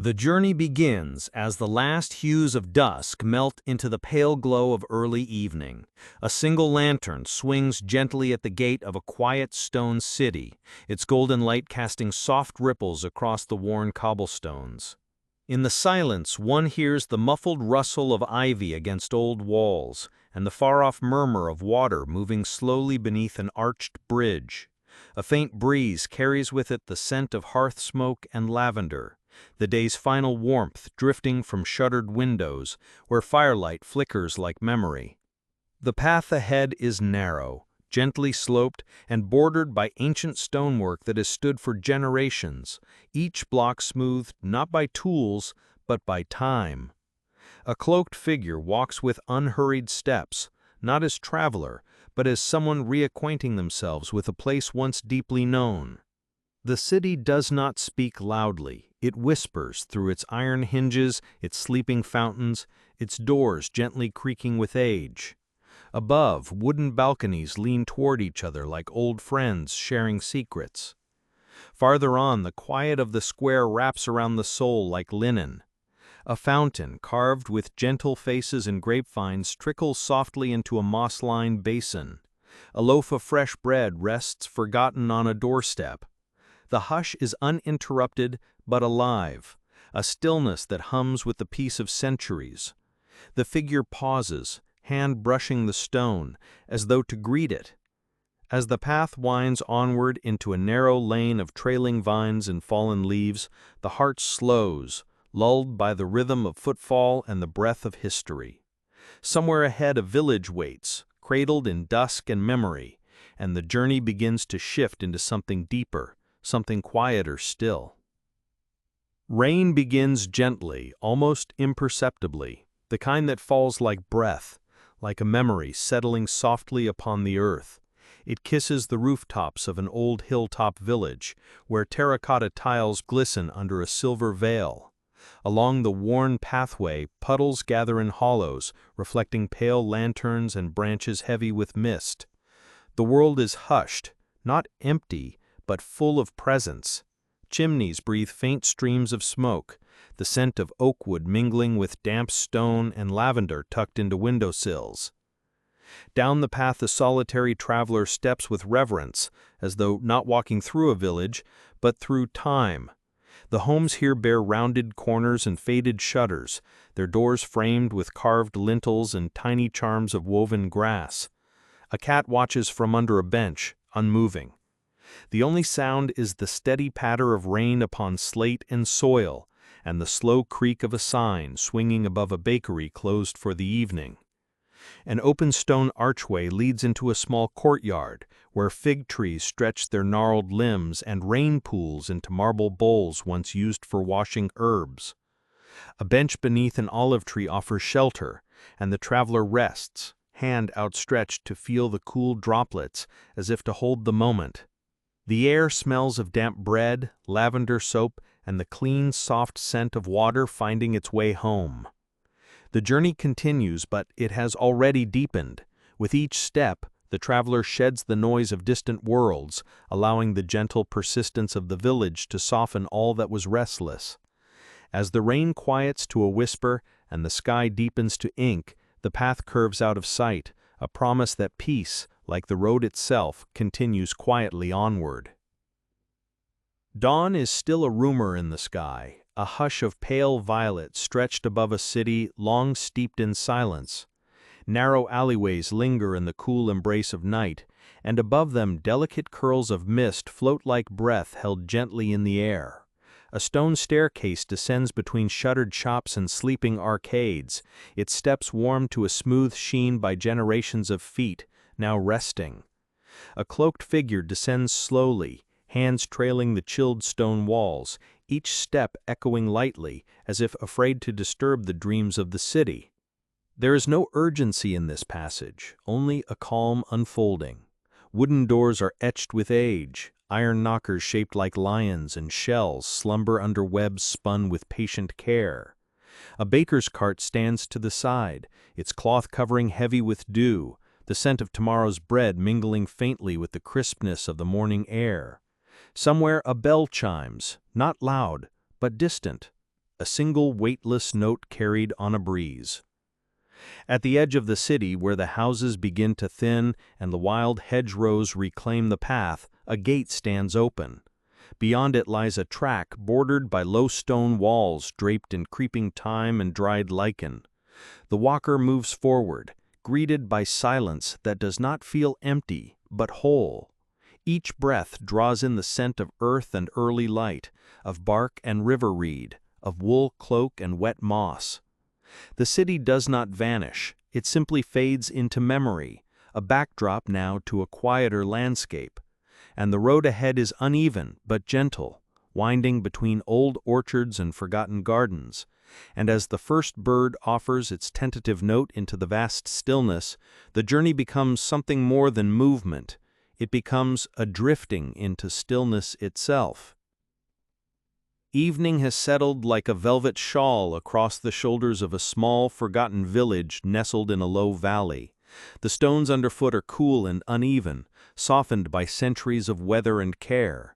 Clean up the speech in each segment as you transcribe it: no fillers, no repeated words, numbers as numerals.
The journey begins as the last hues of dusk melt into the pale glow of early evening. A single lantern swings gently at the gate of a quiet stone city, its golden light casting soft ripples across the worn cobblestones. In the silence, one hears the muffled rustle of ivy against old walls, and the far-off murmur of water moving slowly beneath an arched bridge. A faint breeze carries with it the scent of hearth smoke and lavender, the day's final warmth drifting from shuttered windows where firelight flickers like memory. The path ahead is narrow, gently sloped, and bordered by ancient stonework that has stood for generations, each block smoothed not by tools, but by time. A cloaked figure walks with unhurried steps, not as traveler, but as someone reacquainting themselves with a place once deeply known. The city does not speak loudly. It whispers through its iron hinges, its sleeping fountains, its doors gently creaking with age. Above, wooden balconies lean toward each other like old friends sharing secrets. Farther on, the quiet of the square wraps around the soul like linen. A fountain, carved with gentle faces and grapevines, trickles softly into a moss-lined basin. A loaf of fresh bread rests forgotten on a doorstep. The hush is uninterrupted but alive, a stillness that hums with the peace of centuries. The figure pauses, hand brushing the stone, as though to greet it. As the path winds onward into a narrow lane of trailing vines and fallen leaves, the heart slows, lulled by the rhythm of footfall and the breath of history. Somewhere ahead a village waits, cradled in dusk and memory, and the journey begins to shift into something deeper, something quieter still. Rain begins gently, almost imperceptibly, the kind that falls like breath, like a memory settling softly upon the earth. It kisses the rooftops of an old hilltop village, where terracotta tiles glisten under a silver veil. Along the worn pathway, puddles gather in hollows, reflecting pale lanterns and branches heavy with mist. The world is hushed, not empty, but full of presence. Chimneys breathe faint streams of smoke, the scent of oak wood mingling with damp stone and lavender tucked into windowsills. Down the path the solitary traveler steps with reverence, as though not walking through a village, but through time. The homes here bear rounded corners and faded shutters, their doors framed with carved lintels and tiny charms of woven grass. A cat watches from under a bench, unmoving. The only sound is the steady patter of rain upon slate and soil, and the slow creak of a sign swinging above a bakery closed for the evening. An open stone archway leads into a small courtyard, where fig trees stretch their gnarled limbs and rain pools into marble bowls once used for washing herbs. A bench beneath an olive tree offers shelter, and the traveler rests, hand outstretched to feel the cool droplets, as if to hold the moment. The air smells of damp bread, lavender soap, and the clean, soft scent of water finding its way home. The journey continues, but it has already deepened. With each step, the traveler sheds the noise of distant worlds, allowing the gentle persistence of the village to soften all that was restless. As the rain quiets to a whisper and the sky deepens to ink, the path curves out of sight, a promise that peace, like the road itself, continues quietly onward. Dawn is still a rumor in the sky, a hush of pale violet stretched above a city long steeped in silence. Narrow alleyways linger in the cool embrace of night, and above them delicate curls of mist float like breath held gently in the air. A stone staircase descends between shuttered shops and sleeping arcades, its steps warmed to a smooth sheen by generations of feet, now resting. A cloaked figure descends slowly, hands trailing the chilled stone walls, each step echoing lightly, as if afraid to disturb the dreams of the city. There is no urgency in this passage, only a calm unfolding. Wooden doors are etched with age, iron knockers shaped like lions and shells slumber under webs spun with patient care. A baker's cart stands to the side, its cloth covering heavy with dew, the scent of tomorrow's bread mingling faintly with the crispness of the morning air. Somewhere a bell chimes, not loud, but distant, a single weightless note carried on a breeze. At the edge of the city, where the houses begin to thin and the wild hedgerows reclaim the path, a gate stands open. Beyond it lies a track bordered by low stone walls draped in creeping thyme and dried lichen. The walker moves forward, greeted by silence that does not feel empty, but whole. Each breath draws in the scent of earth and early light, of bark and river reed, of wool cloak and wet moss. The city does not vanish, it simply fades into memory, a backdrop now to a quieter landscape. And the road ahead is uneven but gentle, winding between old orchards and forgotten gardens. And as the first bird offers its tentative note into the vast stillness, the journey becomes something more than movement. It becomes a drifting into stillness itself. Evening has settled like a velvet shawl across the shoulders of a small, forgotten village nestled in a low valley. The stones underfoot are cool and uneven, softened by centuries of weather and care.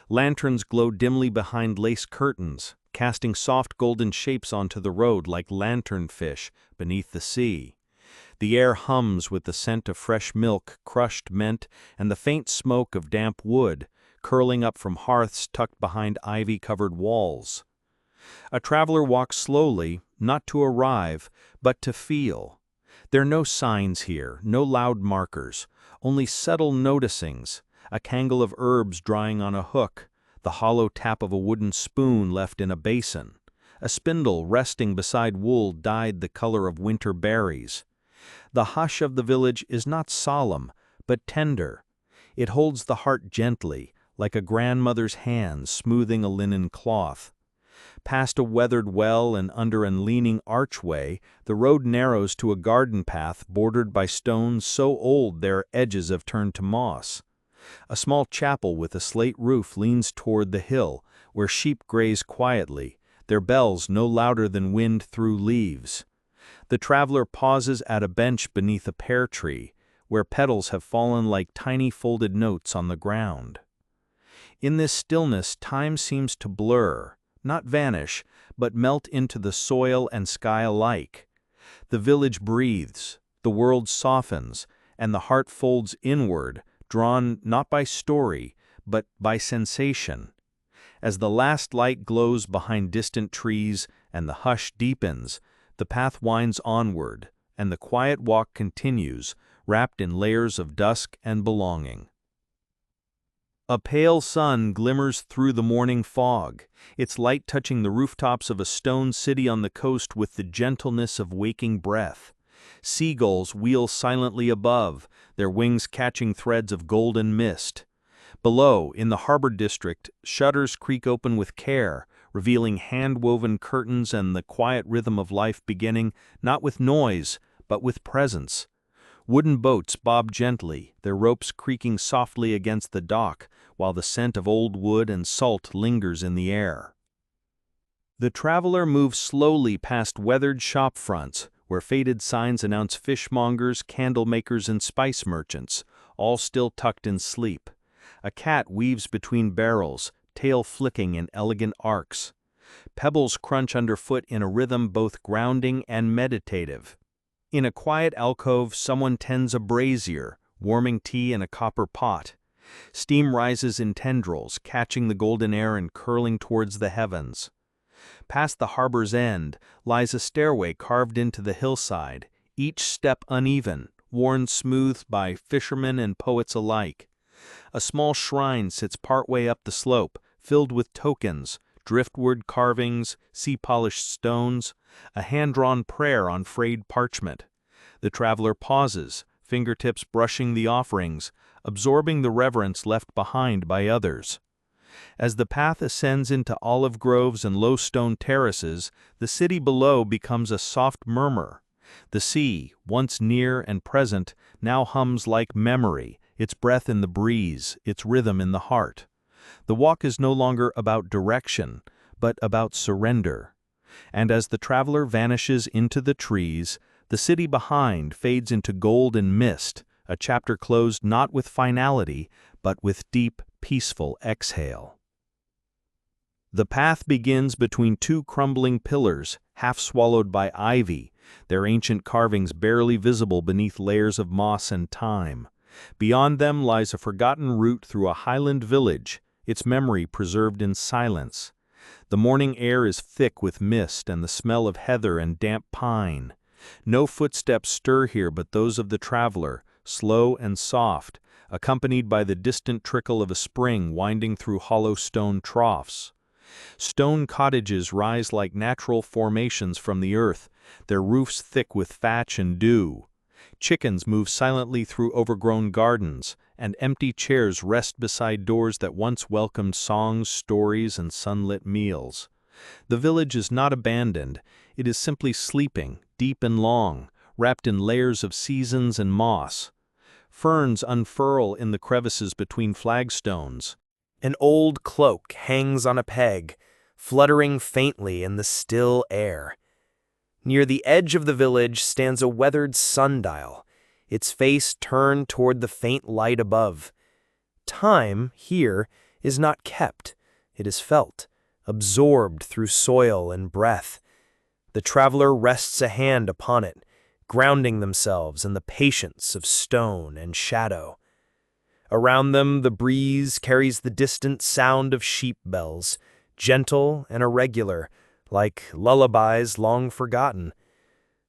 Lanterns glow dimly behind lace curtains, casting soft golden shapes onto the road like lanternfish beneath the sea. The air hums with the scent of fresh milk, crushed mint, and the faint smoke of damp wood, curling up from hearths tucked behind ivy-covered walls. A traveler walks slowly, not to arrive, but to feel. There are no signs here, no loud markers, only subtle noticings, a tangle of herbs drying on a hook, the hollow tap of a wooden spoon left in a basin, a spindle resting beside wool dyed the color of winter berries. The hush of the village is not solemn, but tender. It holds the heart gently, like a grandmother's hand smoothing a linen cloth. Past a weathered well and under an leaning archway, the road narrows to a garden path bordered by stones so old their edges have turned to moss. A small chapel with a slate roof leans toward the hill, where sheep graze quietly, their bells no louder than wind through leaves. The traveler pauses at a bench beneath a pear tree, where petals have fallen like tiny folded notes on the ground. In this stillness, time seems to blur, not vanish, but melt into the soil and sky alike. The village breathes, the world softens, and the heart folds inward, drawn not by story, but by sensation. As the last light glows behind distant trees and the hush deepens, the path winds onward, and the quiet walk continues, wrapped in layers of dusk and belonging. A pale sun glimmers through the morning fog, its light touching the rooftops of a stone city on the coast with the gentleness of waking breath. Seagulls wheel silently above, their wings catching threads of golden mist. Below, in the harbor district, shutters creak open with care, revealing hand-woven curtains and the quiet rhythm of life beginning not with noise, but with presence. Wooden boats bob gently, their ropes creaking softly against the dock, while the scent of old wood and salt lingers in the air. The traveler moves slowly past weathered shop fronts, where faded signs announce fishmongers, candle-makers, and spice merchants, all still tucked in sleep. A cat weaves between barrels, tail flicking in elegant arcs. Pebbles crunch underfoot in a rhythm both grounding and meditative. In a quiet alcove, someone tends a brazier, warming tea in a copper pot. Steam rises in tendrils, catching the golden air and curling towards the heavens. Past the harbor's end lies a stairway carved into the hillside, each step uneven, worn smooth by fishermen and poets alike. A small shrine sits partway up the slope, filled with tokens, driftwood carvings, sea-polished stones, a hand-drawn prayer on frayed parchment. The traveler pauses, fingertips brushing the offerings, absorbing the reverence left behind by others. As the path ascends into olive groves and low stone terraces, the city below becomes a soft murmur. The sea, once near and present, now hums like memory, its breath in the breeze, its rhythm in the heart. The walk is no longer about direction, but about surrender. And as the traveler vanishes into the trees, the city behind fades into gold and mist, a chapter closed not with finality, but with deep, peaceful exhale. The path begins between two crumbling pillars, half swallowed by ivy, their ancient carvings barely visible beneath layers of moss and thyme. Beyond them lies a forgotten route through a highland village, its memory preserved in silence. The morning air is thick with mist and the smell of heather and damp pine. No footsteps stir here but those of the traveler, slow and soft, accompanied by the distant trickle of a spring winding through hollow stone troughs. Stone cottages rise like natural formations from the earth, their roofs thick with thatch and dew. Chickens move silently through overgrown gardens, and empty chairs rest beside doors that once welcomed songs, stories, and sunlit meals. The village is not abandoned, it is simply sleeping, deep and long, wrapped in layers of seasons and moss. Ferns unfurl in the crevices between flagstones. An old cloak hangs on a peg, fluttering faintly in the still air. Near the edge of the village stands a weathered sundial, its face turned toward the faint light above. Time, here, is not kept, it is felt, absorbed through soil and breath. The traveler rests a hand upon it, grounding themselves in the patience of stone and shadow. Around them the breeze carries the distant sound of sheep bells, gentle and irregular, like lullabies long forgotten.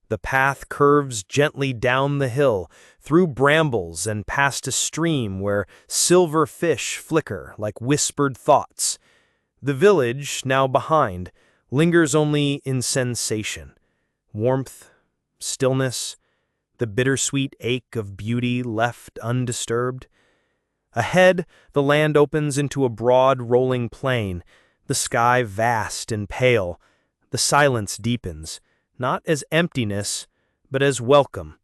The path curves gently down the hill, through brambles and past a stream where silver fish flicker like whispered thoughts. The village, now behind, lingers only in sensation. Warmth, stillness, the bittersweet ache of beauty left undisturbed. Ahead, the land opens into a broad, rolling plain, the sky vast and pale. The silence deepens, not as emptiness, but as welcome,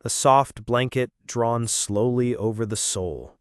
a soft blanket drawn slowly over the soul.